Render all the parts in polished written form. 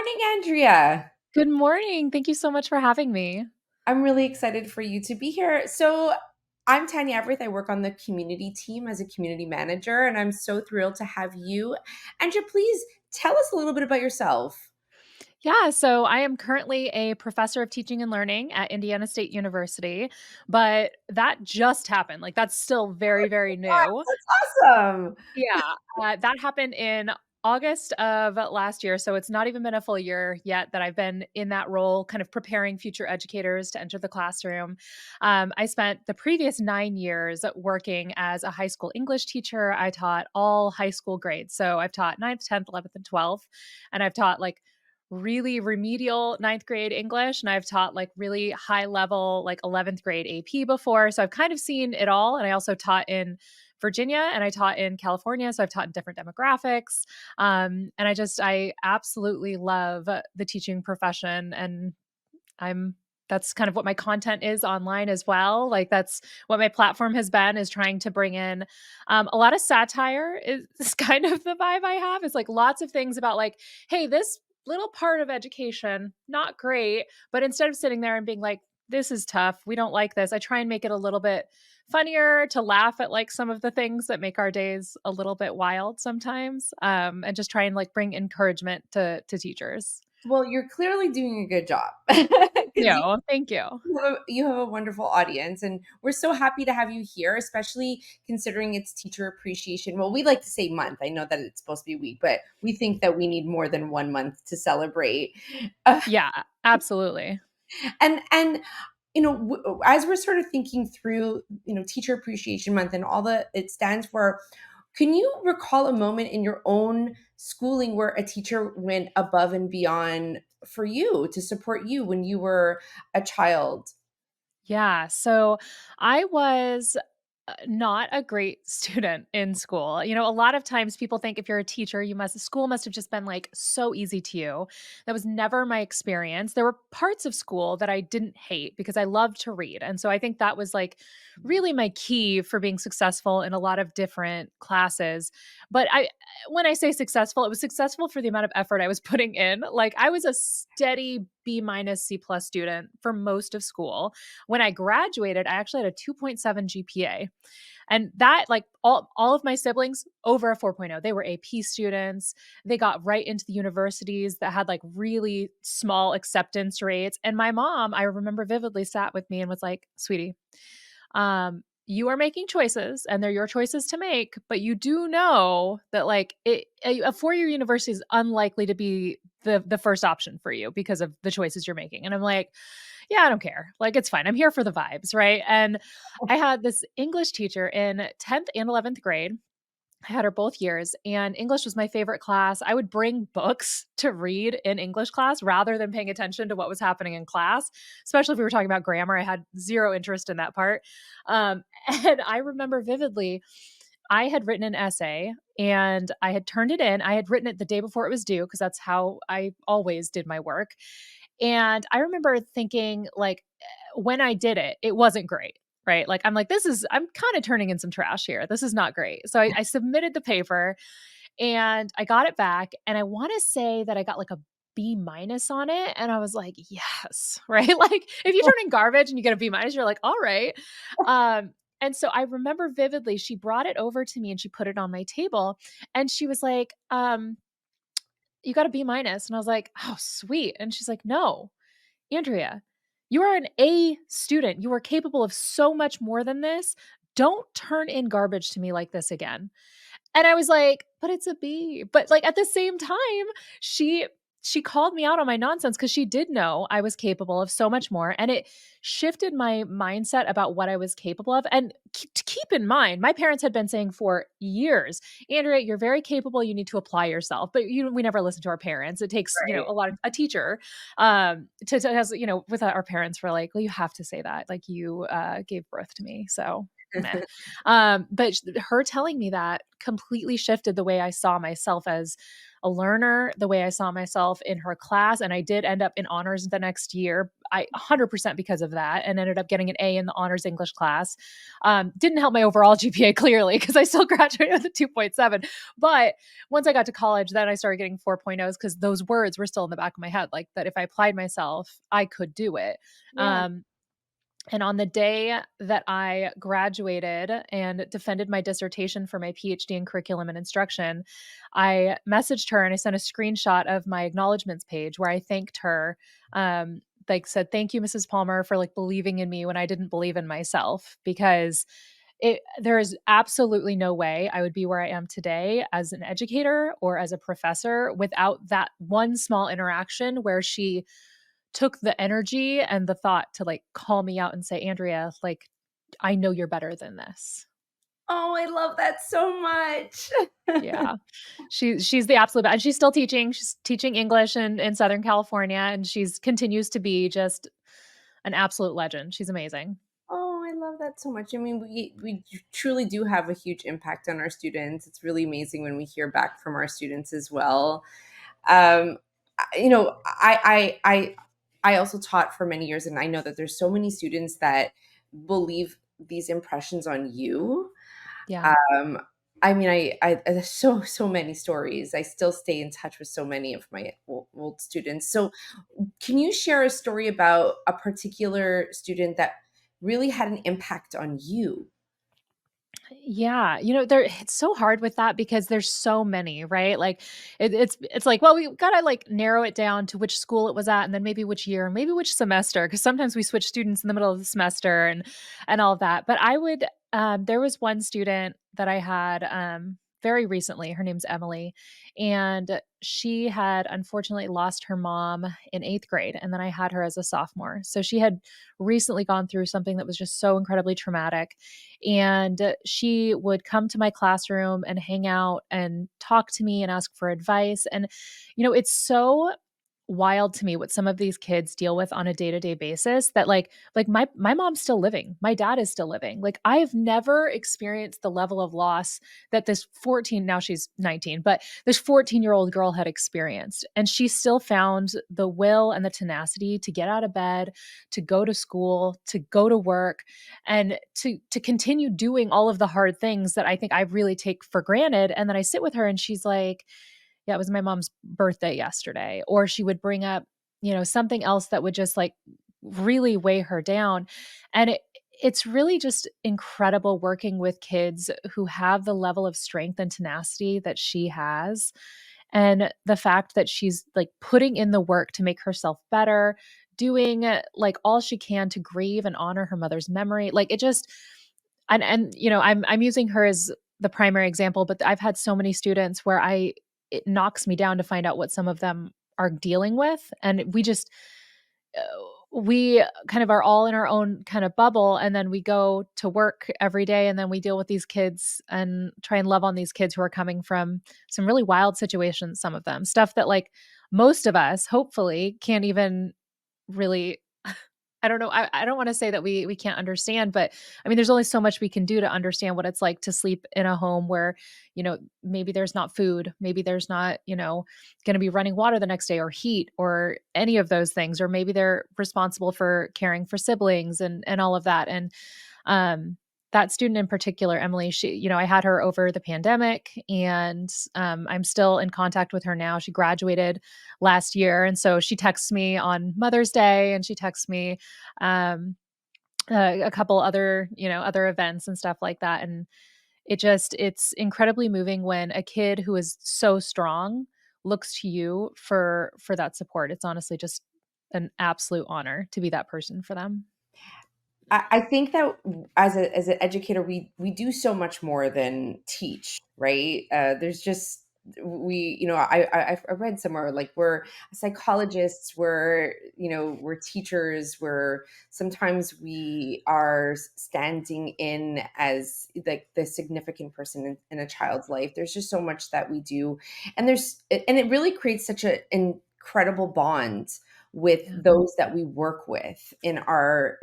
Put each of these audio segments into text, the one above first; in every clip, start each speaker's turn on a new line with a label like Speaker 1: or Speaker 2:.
Speaker 1: morning, Andrea.
Speaker 2: Good morning. Thank you so much for having me.
Speaker 1: I'm really excited for you to be here. I'm Tanya Everett. I work on the community team as a community manager, and I'm so thrilled to have you. Andrea, please tell us a little bit about yourself.
Speaker 2: Yeah, so I am currently a professor of teaching and learning at Indiana State University, but that just happened. Like, that's still very, very new.
Speaker 1: That's awesome.
Speaker 2: Yeah, that happened in August of last year. So it's not even been a full year yet that I've been in that role, kind of preparing future educators to enter the classroom. I spent the previous 9 years working as a high school English teacher. I taught all high school grades. So I've taught ninth, 10th, 11th, and 12th. And I've taught like really remedial ninth grade English. And I've taught like really high level, like 11th grade AP before. So I've kind of seen it all. And I also taught in Virginia and I taught in California. So I've taught in different demographics. And I absolutely love the teaching profession. And I'm, that's kind of what my content is online as well. Like that's what my platform has been, is trying to bring in a lot of satire is kind of the vibe I have. It's like lots of things about like, hey, this little part of education, not great. But instead of sitting there and being like, this is tough, we don't like this, I try and make it a little bit funnier, to laugh at like some of the things that make our days a little bit wild sometimes, and just try and like bring encouragement to teachers.
Speaker 1: Well, you're clearly doing a good job because
Speaker 2: Thank you.
Speaker 1: you have a wonderful audience, and we're so happy to have you here, especially considering it's Teacher Appreciation. Well, we like to say month. I know that it's supposed to be week, but we think that we need more than 1 month to celebrate. Uh,
Speaker 2: Yeah, absolutely.
Speaker 1: and as we're sort of thinking through, Teacher Appreciation Month and all that it stands for, can you recall a moment in your own schooling where a teacher went above and beyond for you to support you when you were a child?
Speaker 2: Yeah, so I was not a great student in school. You know, a lot of times people think if you're a teacher, school must have just been like so easy to you. That was never my experience. There were parts of school that I didn't hate because I loved to read. And so I think that was like really my key for being successful in a lot of different classes. But when I say successful, it was successful for the amount of effort I was putting in. Like I was a steady B minus C plus student for most of school. When I graduated, I actually had a 2.7 GPA. And that, like all of my siblings over a 4.0, they were AP students. They got right into the universities that had like really small acceptance rates. And my mom, I remember vividly, sat with me and was like, sweetie, you are making choices and they're your choices to make, but you do know that like a 4-year university is unlikely to be the first option for you because of the choices you're making. And I'm like, yeah, I don't care. Like it's fine. I'm here for the vibes, right? And I had this English teacher in 10th and 11th grade. I had her both years, and English was my favorite class. I would bring books to read in English class rather than paying attention to what was happening in class, especially if we were talking about grammar. I had zero interest in that part. And I remember vividly, I had written an essay and I had turned it in. I had written it the day before it was due because that's how I always did my work. And I remember thinking, like, when I did it, it wasn't great. Right. Like, I'm like, I'm kind of turning in some trash here. This is not great. So I submitted the paper and I got it back. And I want to say that I got like a B minus on it. And I was like, yes. Right. Like, if you turn in garbage and you get a B minus, you're like, all right. And so I remember vividly, she brought it over to me and she put it on my table and she was like, you got a B minus. And I was like, oh, sweet. And she's like, no, Andrea, you are an A student. You are capable of so much more than this. Don't turn in garbage to me like this again. And I was like, but it's a B. But like at the same time, she she called me out on my nonsense because she did know I was capable of so much more. And it shifted my mindset about what I was capable of. And to keep in mind, my parents had been saying for years, Andrea, you're very capable. You need to apply yourself. But we never listen to our parents. It takes,
Speaker 1: Right.
Speaker 2: a lot of a teacher to us, with our parents, we're like, well, you have to say that. Like you gave birth to me. So meh. But her telling me that completely shifted the way I saw myself as a learner, the way I saw myself in her class. And I did end up in honors the next year. I 100% because of that, and ended up getting an A in the honors English class. Didn't help my overall GPA clearly because I still graduated with a 2.7. But once I got to college, then I started getting 4.0s because those words were still in the back of my head, like that if I applied myself, I could do it.
Speaker 1: Yeah.
Speaker 2: Um, and on the day that I graduated and defended my dissertation for my PhD in curriculum and instruction, I messaged her and I sent a screenshot of my acknowledgments page where I thanked her. Like said, thank you, Mrs. Palmer, for like believing in me when I didn't believe in myself, because there is absolutely no way I would be where I am today as an educator or as a professor without that one small interaction where she took the energy and the thought to like call me out and say, Andrea, like, I know you're better than this.
Speaker 1: Oh, I love that so much.
Speaker 2: Yeah. She's the absolute best. And she's still teaching. She's teaching English in Southern California, and she's continues to be just an absolute legend. She's amazing.
Speaker 1: Oh, I love that so much. I mean, we truly do have a huge impact on our students. It's really amazing when we hear back from our students as well. You know, I also taught for many years, and I know that there's so many students that will leave these impressions on you.
Speaker 2: Yeah.
Speaker 1: Um, I mean, there's so many stories. I still stay in touch with so many of my old students. So, can you share a story about a particular student that really had an impact on you?
Speaker 2: Yeah, there it's so hard with that because there's so many, right? Like it's like, well, we gotta like narrow it down to which school it was at, and then maybe which year, maybe which semester, because sometimes we switch students in the middle of the semester and all of that. But I would there was one student that I had very recently. Her name's Emily, and she had unfortunately lost her mom in 8th grade, and then I had her as a sophomore. So she had recently gone through something that was just so incredibly traumatic, and she would come to my classroom and hang out and talk to me and ask for advice. And, it's so wild to me what some of these kids deal with on a day-to-day basis that like my mom's still living. My dad is still living. Like I've never experienced the level of loss that this 14, now she's 19, but this 14-year-old girl had experienced. And she still found the will and the tenacity to get out of bed, to go to school, to go to work, and to continue doing all of the hard things that I think I really take for granted. And then I sit with her and she's like, yeah, it was my mom's birthday yesterday. Or she would bring up, something else that would just like really weigh her down. And it's really just incredible working with kids who have the level of strength and tenacity that she has. And the fact that she's like putting in the work to make herself better, doing like all she can to grieve and honor her mother's memory. Like it just, and I'm using her as the primary example, but I've had so many students where it knocks me down to find out what some of them are dealing with, and uh, we kind of are all in our own kind of bubble, and then we go to work every day, and then we deal with these kids and try and love on these kids who are coming from some really wild situations, some of them stuff that like most of us hopefully can't even really. I don't know. I don't want to say that we can't understand, but I mean, there's only so much we can do to understand what it's like to sleep in a home where, maybe there's not food, maybe there's not, going to be running water the next day or heat or any of those things, or maybe they're responsible for caring for siblings and all of that. And um, that student in particular, Emily, she, I had her over the pandemic, and I'm still in contact with her now. She graduated last year, and so she texts me on Mother's Day, and she texts me um, a couple other, other events and stuff like that. And it's incredibly moving when a kid who is so strong looks to you for that support. It's honestly just an absolute honor to be that person for them.
Speaker 1: I think that as an educator, we do so much more than teach, right? There's just I read somewhere like we're psychologists, we're teachers, we're sometimes we are standing in as like the significant person in a child's life. There's just so much that we do, and it really creates such an incredible bond with
Speaker 2: Yeah.
Speaker 1: those that we work with in our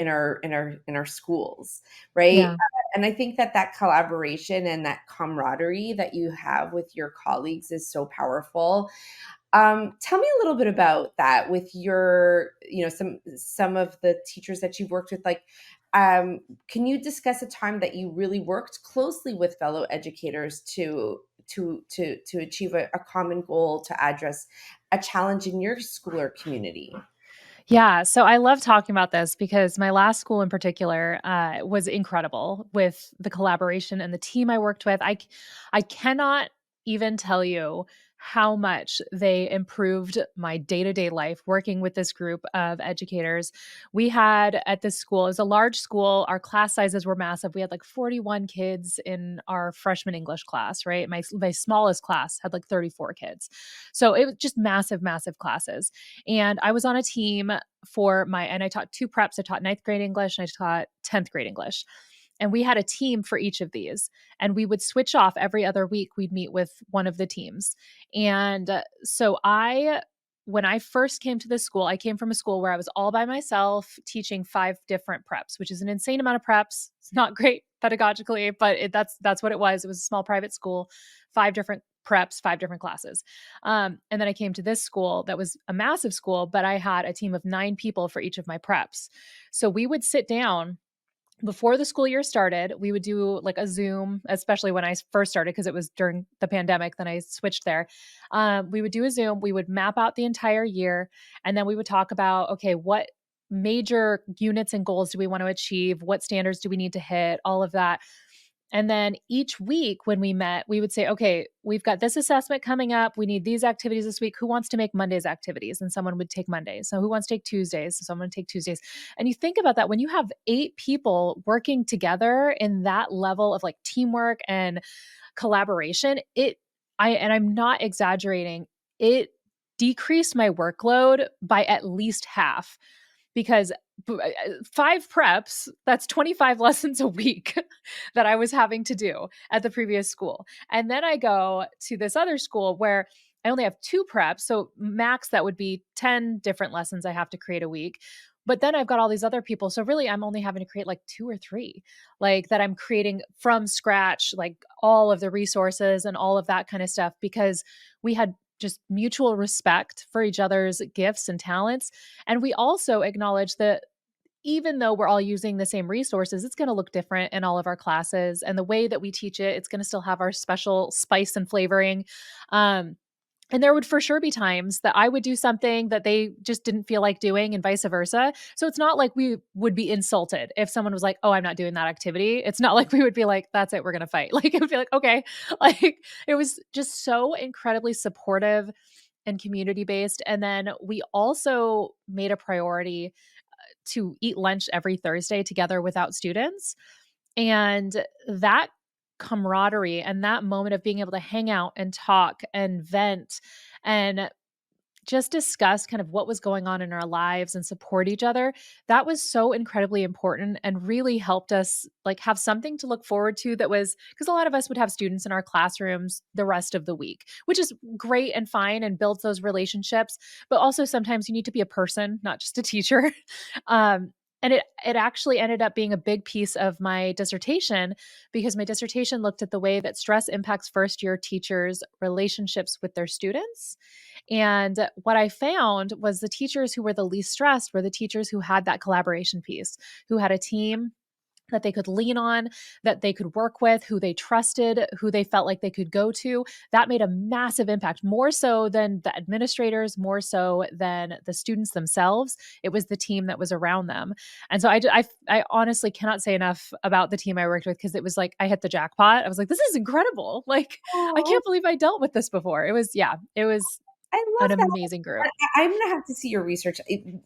Speaker 1: schools, right?
Speaker 2: Yeah.
Speaker 1: And I think that that collaboration and that camaraderie that you have with your colleagues is so powerful. Tell me a little bit about that with your, some of the teachers that you've worked with. Like, um, can you discuss a time that you really worked closely with fellow educators to achieve a common goal to address a challenge in your school or community?
Speaker 2: Yeah, so I love talking about this because my last school in particular was incredible with the collaboration and the team I worked with. I cannot even tell you how much they improved my day-to-day life working with this group of educators. We had at this school, it was a large school, our class sizes were massive. We had like 41 kids in our freshman English class, right? My smallest class had like 34 kids. So it was just massive, massive classes. And I was on a team and I taught two preps. I taught ninth grade English and I taught 10th grade English. And we had a team for each of these. And we would switch off every other week. We'd meet with one of the teams. And when I first came to this school, I came from a school where I was all by myself teaching 5 different preps, which is an insane amount of preps. It's not great pedagogically, but that's what it was. It was a small private school, 5 different preps, 5 different classes. And then I came to this school that was a massive school, but I had a team of 9 people for each of my preps. So we would sit down before the school year started. We would do like a Zoom, especially when I first started, because it was during the pandemic. Then I switched there. We would do a Zoom. We would map out the entire year. And then we would talk about, okay, what major units and goals do we want to achieve? What standards do we need to hit? All of that. And then each week when we met, we would say, okay, we've got this assessment coming up. We need these activities this week. Who wants to make Monday's activities? And someone would take Mondays. So who wants to take Tuesdays? So someone would take Tuesdays. And you think about that when you have 8 people working together in that level of like teamwork and collaboration, I'm not exaggerating, it decreased my workload by at least half because 5 preps, that's 25 lessons a week that I was having to do at the previous school. And then I go to this other school where I only have 2 preps. So max, that would be 10 different lessons I have to create a week. But then I've got all these other people. So really, I'm only having to create like 2 or 3, like that I'm creating from scratch, like all of the resources and all of that kind of stuff, because we had just mutual respect for each other's gifts and talents. And we also acknowledge that even though we're all using the same resources, it's going to look different in all of our classes. And the way that we teach it, it's going to still have our special spice and flavoring. Um, and there would for sure be times that I would do something that they just didn't feel like doing and vice versa. So it's not like we would be insulted if someone was like, oh, I'm not doing that activity. It's not like we would be like, that's it, we're going to fight. Like it would be like, okay. Like it was just so incredibly supportive and community based. And then we also made a priority to eat lunch every Thursday together without students. And that camaraderie and that moment of being able to hang out and talk and vent and just discuss kind of what was going on in our lives and support each other, that was so incredibly important and really helped us like have something to look forward to. That was because a lot of us would have students in our classrooms the rest of the week, which is great and fine and builds those relationships, but also sometimes you need to be a person, not just a teacher. And it actually ended up being a big piece of my dissertation, because my dissertation looked at the way that stress impacts first year teachers' relationships with their students. And what I found was the teachers who were the least stressed were the teachers who had that collaboration piece, who had a team that they could lean on, that they could work with, who they trusted, who they felt like they could go to. That made a massive impact, more so than the administrators, more so than the students themselves. It was the team that was around them. And so I honestly cannot say enough about the team I worked with, because it was like I hit the jackpot. I was like, this is incredible. Like, I
Speaker 1: Oh,
Speaker 2: can't believe I dealt with this before. It was
Speaker 1: I
Speaker 2: an
Speaker 1: love that.
Speaker 2: amazing group.
Speaker 1: I'm gonna have to see your research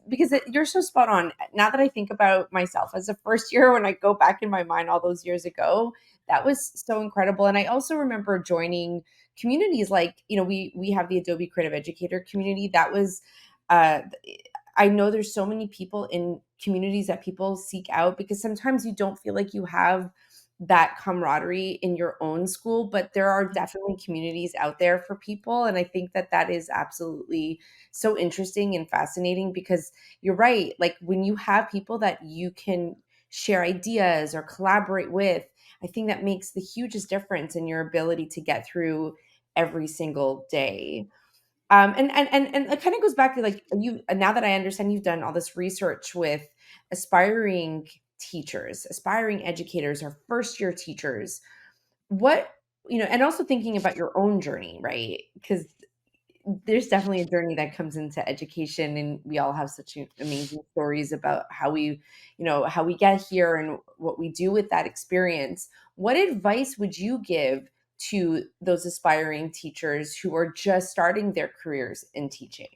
Speaker 1: because you're so spot on. Now that I think about myself as a first year, when I go back in my mind all those years ago, that was so incredible. And I also remember joining communities like, we have the Adobe Creative Educator community. That was, uh, I know there's so many people in communities that people seek out because sometimes you don't feel like you have that camaraderie in your own school, but there are
Speaker 2: Mhm.
Speaker 1: definitely communities out there for people. And I think that that is absolutely so interesting and fascinating because you're right. Like when you have people that you can share ideas or collaborate with, I think that makes the hugest difference in your ability to get through every single day. And it kind of goes back to like you. Now that I understand, you've done all this research with aspiring teachers, aspiring educators, or first year teachers. What, and also thinking about your own journey, right? Because there's definitely a journey that comes into education, and we all have such amazing stories about how we get here and what we do with that experience. What advice would you give to those aspiring teachers who are just starting their careers in teaching?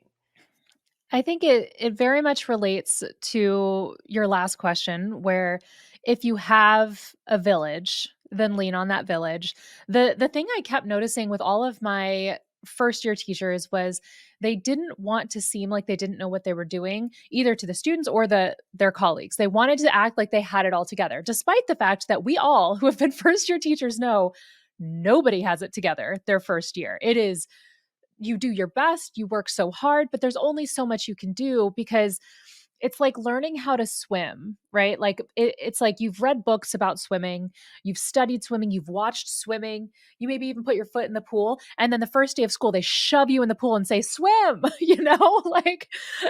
Speaker 2: I think it very much relates to your last question, where if you have a village, then lean on that village. The thing I kept noticing with all of my first year teachers was they didn't want to seem like they didn't know what they were doing, either to the students or their colleagues. They wanted to act like they had it all together, despite the fact that we all who have been first year teachers know nobody has it together their first year. It is, you do your best, you work so hard, but there's only so much you can do, because it's like learning how to swim, right? Like it's like you've read books about swimming, you've studied swimming, you've watched swimming, you maybe even put your foot in the pool, and then the first day of school they shove you in the pool and say swim, like,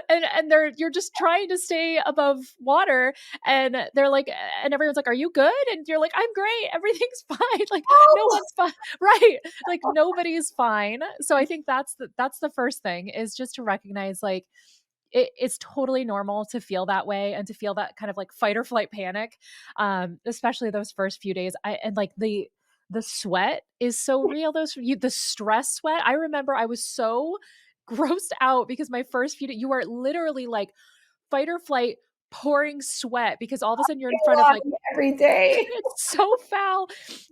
Speaker 2: and they're you're just trying to stay above water, and they're like, and everyone's like, "Are you good?" And you're like, "I'm great, everything's fine." Like no
Speaker 1: Oh,
Speaker 2: one's fine, right? Like nobody's fine. So I think that's the first thing, is just to recognize, like, it's totally normal to feel that way and to feel that kind of like fight or flight panic, especially those first few days. And like the sweat is so real. The stress sweat. I remember I was so grossed out because my first few days, you are literally like fight or flight, pouring sweat, because all of a sudden you're in front of like,
Speaker 1: every day.
Speaker 2: it's so foul.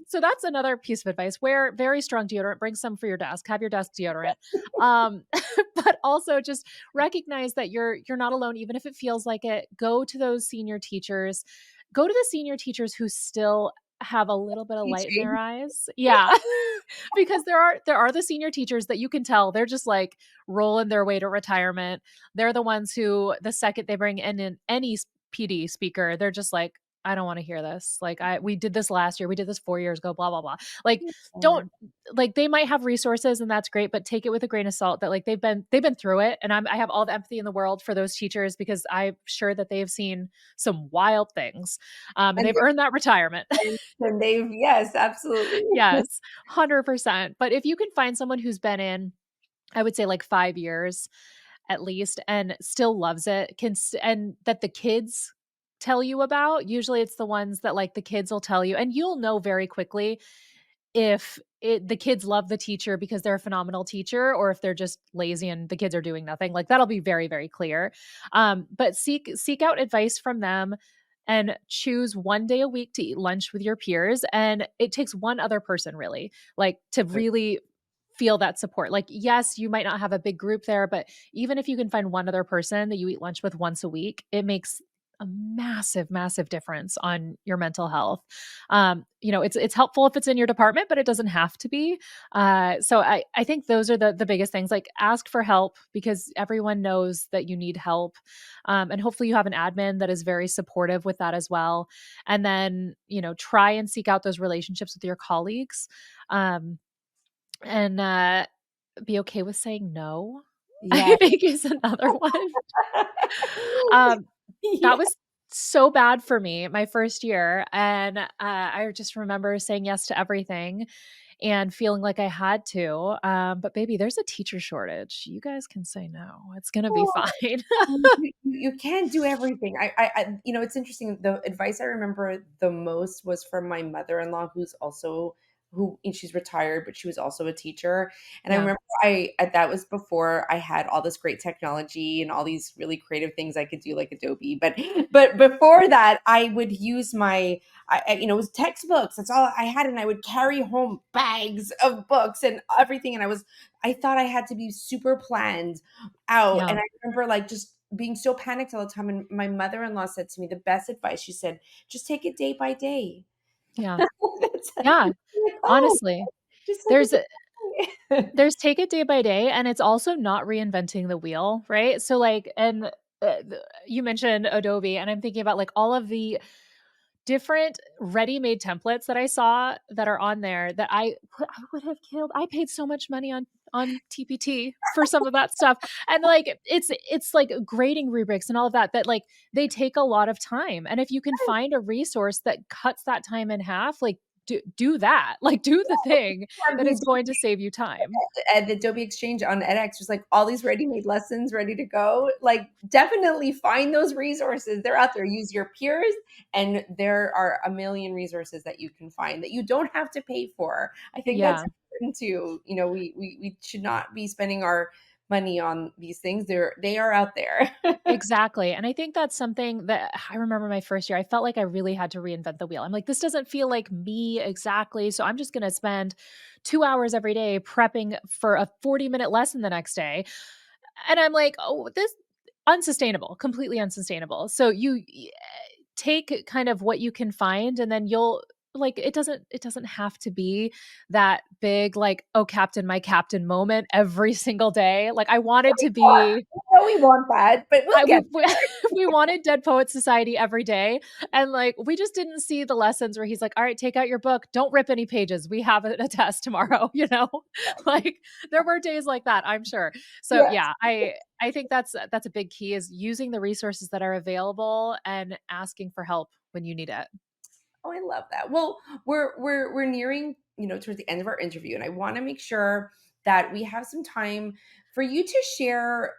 Speaker 2: So that's another piece of advice. Wear very strong deodorant. Bring some for your desk. Have your desk deodorant. Um, but also just recognize that you're not alone, even if it feels like it. Go to those senior teachers. Go to the senior teachers who still have a little bit of light in their
Speaker 1: Teaching.
Speaker 2: eyes. Yeah. Because there are the senior teachers that you can tell they're just like rolling their way to retirement. They're the ones who the second they bring in any PD speaker, they're just like, I don't want to hear this. Like we did this last year. We did this 4 years ago, blah blah blah. Like don't, like, they might have resources and that's great, but take it with a grain of salt that like they've been through it, and I have all the empathy in the world for those teachers, because I'm sure that they've seen some wild things. And
Speaker 1: And
Speaker 2: they've earned that retirement.
Speaker 1: they've, yes, absolutely.
Speaker 2: Yes, 100%. But if you can find someone who's been in, I would say like 5 years at least, and still loves it, and that the kids tell you about, usually it's the ones that like the kids will tell you, and you'll know very quickly if the kids love the teacher because they're a phenomenal teacher, or if they're just lazy and the kids are doing nothing. Like that'll be very, very clear. But seek out advice from them, and choose one day a week to eat lunch with your peers. And it takes one other person really, like, to really feel that support. Like, yes, you might not have a big group there, but even if you can find one other person that you eat lunch with once a week, it makes a massive, massive difference on your mental health. It's helpful if it's in your department, but it doesn't have to be. So I think those are the biggest things. Like, ask for help, because everyone knows that you need help, and hopefully you have an admin that is very supportive with that as well. And then try and seek out those relationships with your colleagues. And be okay with saying no, I
Speaker 1: Yes.
Speaker 2: think is another one. Um,
Speaker 1: Yeah.
Speaker 2: that was so bad for me my first year, and I just remember saying yes to everything and feeling like I had to. But baby, there's a teacher shortage. You guys can say no. It's gonna be fine.
Speaker 1: You can't do everything. It's interesting. The advice I remember the most was from my mother-in-law, and she's retired, but she was also a teacher. And I
Speaker 2: Yeah.
Speaker 1: remember that was before I had all this great technology and all these really creative things I could do, like Adobe. But before that, I would use it was textbooks. That's all I had, and I would carry home bags of books and everything. And I thought I had to be super planned out.
Speaker 2: Yeah.
Speaker 1: And I remember like just being so panicked all the time. And my mother-in-law said to me the best advice. She said, just take it day by day.
Speaker 2: Yeah.
Speaker 1: That's
Speaker 2: Yeah.
Speaker 1: like, oh,
Speaker 2: Honestly,
Speaker 1: just take it
Speaker 2: there's
Speaker 1: day by day.
Speaker 2: there's take it day by day, and it's also not reinventing the wheel, right? So like, and you mentioned Adobe, and I'm thinking about like all of the different ready-made templates that I saw that are on there that I would have killed. I paid so much money on TPT for some of that stuff. And like it's like grading rubrics and all of that that like they take a lot of time. And if you can find a resource that cuts that time in half, like do that. Like do the thing
Speaker 1: On
Speaker 2: that
Speaker 1: the
Speaker 2: is going to save you time.
Speaker 1: at the Adobe Exchange on edX, there's like all these ready-made lessons ready to go. Like, definitely find those resources. They're out there. Use your peers, and there are a million resources that you can find that you don't have to pay for. I think that's
Speaker 2: Yeah.
Speaker 1: important too. We should not be spending our money on these things. They are out there.
Speaker 2: Exactly, and I think that's something that I remember my first year, I felt like I really had to reinvent the wheel. I'm like, "This doesn't feel like me exactly, so I'm just gonna spend 2 hours every day prepping for a 40-minute lesson the next day." And I'm like, "Oh, this unsustainable, completely unsustainable." So take kind of what you can find and then you'll like it doesn't have to be that big like, "Oh, captain, my captain" moment every single day. Like I wanted to be
Speaker 1: We want that, but we'll
Speaker 2: I
Speaker 1: get
Speaker 2: we we wanted Dead Poet Society every day, and, like, we just didn't see the lessons where he's like, "Alright, take out your book, don't rip any pages, we have a test tomorrow," you know? Like, there were days like that, I'm sure. So,
Speaker 1: yes.
Speaker 2: yeah, I think that's a big key is using the resources that are available and asking for help when you need it.
Speaker 1: Oh, I love that. Well, we're nearing, towards the end of our interview, and I want to make sure that we have some time for you to share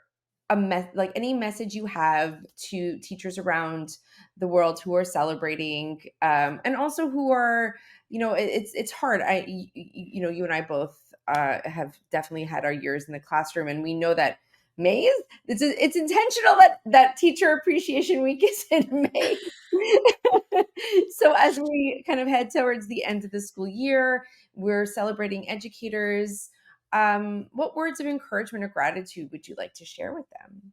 Speaker 1: like any message you have to teachers around the world who are celebrating, and also who are, it's hard. You and I both have definitely had our years in the classroom, and we know that May is it's intentional that Teacher Appreciation Week is in May. So as we kind of head towards the end of the school year, we're celebrating educators. What words of encouragement or gratitude would you like to share with them?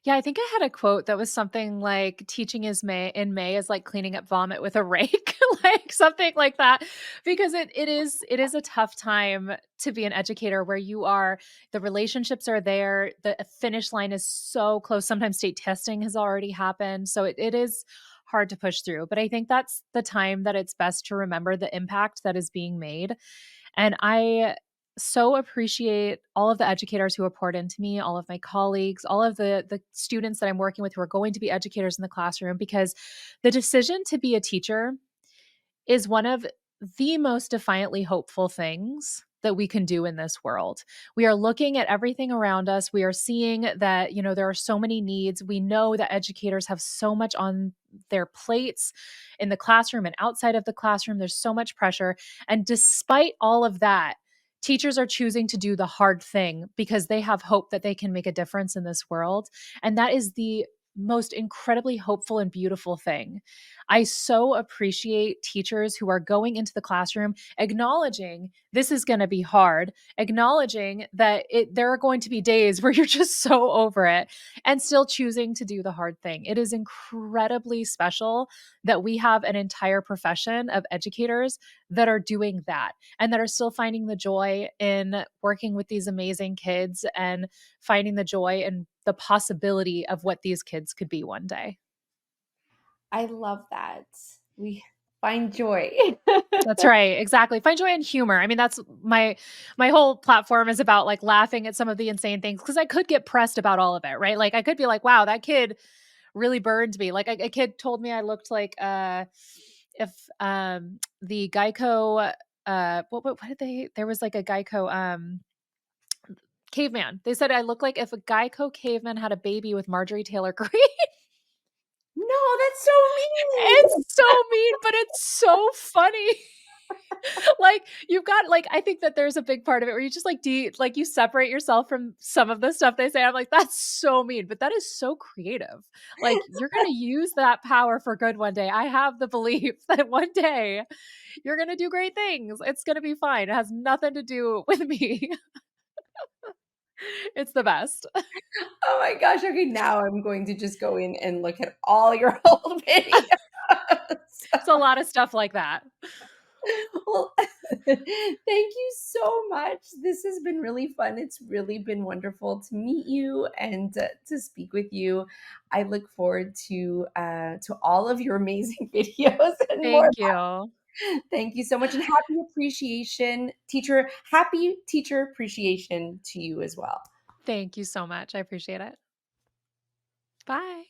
Speaker 2: Yeah, I think I had a quote that was something like teaching is May is like cleaning up vomit with a rake, like something like that. Because it is a tough time to be an educator where you are the relationships are there, the finish line is so close. Sometimes state testing has already happened. So it is hard to push through. But I think that's the time that it's best to remember the impact that is being made. And I so appreciate all of the educators who have poured into me, all of my colleagues, all of the students that I'm working with who are going to be educators in the classroom because the decision to be a teacher is one of the most defiantly hopeful things that we can do in this world. We are looking at everything around us. We are seeing that, there are so many needs. We know that educators have so much on their plates in the classroom and outside of the classroom. There's so much pressure. And despite all of that, teachers are choosing to do the hard thing because they have hope that they can make a difference in this world. And that is the most incredibly hopeful and beautiful thing. I so appreciate teachers who are going into the classroom acknowledging this is going to be hard, acknowledging that there are going to be days where you're just so over it and still choosing to do the hard thing. It is incredibly special that we have an entire profession of educators that are doing that and that are still finding the joy in working with these amazing kids and finding the joy and the possibility of what these kids could be one day.
Speaker 1: I love that. We find joy.
Speaker 2: That's right, exactly. Find joy in humor. I mean, that's my whole platform is about, like, laughing at some of the insane things because I could get pressed about all of it, right? Like, I could be like, "Wow, that kid really burned me." Like, a kid told me I looked like, if, the Geico, what did they there was, like, a Geico, caveman. They said I look like if a Geico caveman had a baby with Marjorie Taylor Greene.
Speaker 1: No, that's so mean.
Speaker 2: It's so mean, but it's so funny. Like, you've got like, I think that there's a big part of it where you just like like you separate yourself from some of the stuff they say. I'm like, that's so mean, but that is so creative. Like, you're gonna use that power for good one day. I have the belief that one day you're gonna do great things. It's gonna be fine. It has nothing to do with me. It's the best.
Speaker 1: Oh my gosh. Okay, now I'm going to just go in and look at all your old videos.
Speaker 2: It's a lot of stuff like that.
Speaker 1: Well, Thank you so much. This has been really fun. It's really been wonderful to meet you and to speak with you. I look forward to all of your amazing videos and more.
Speaker 2: Thank you.
Speaker 1: Thank you so much, and happy teacher appreciation to you as well.
Speaker 2: Thank you so much. I appreciate it. Bye.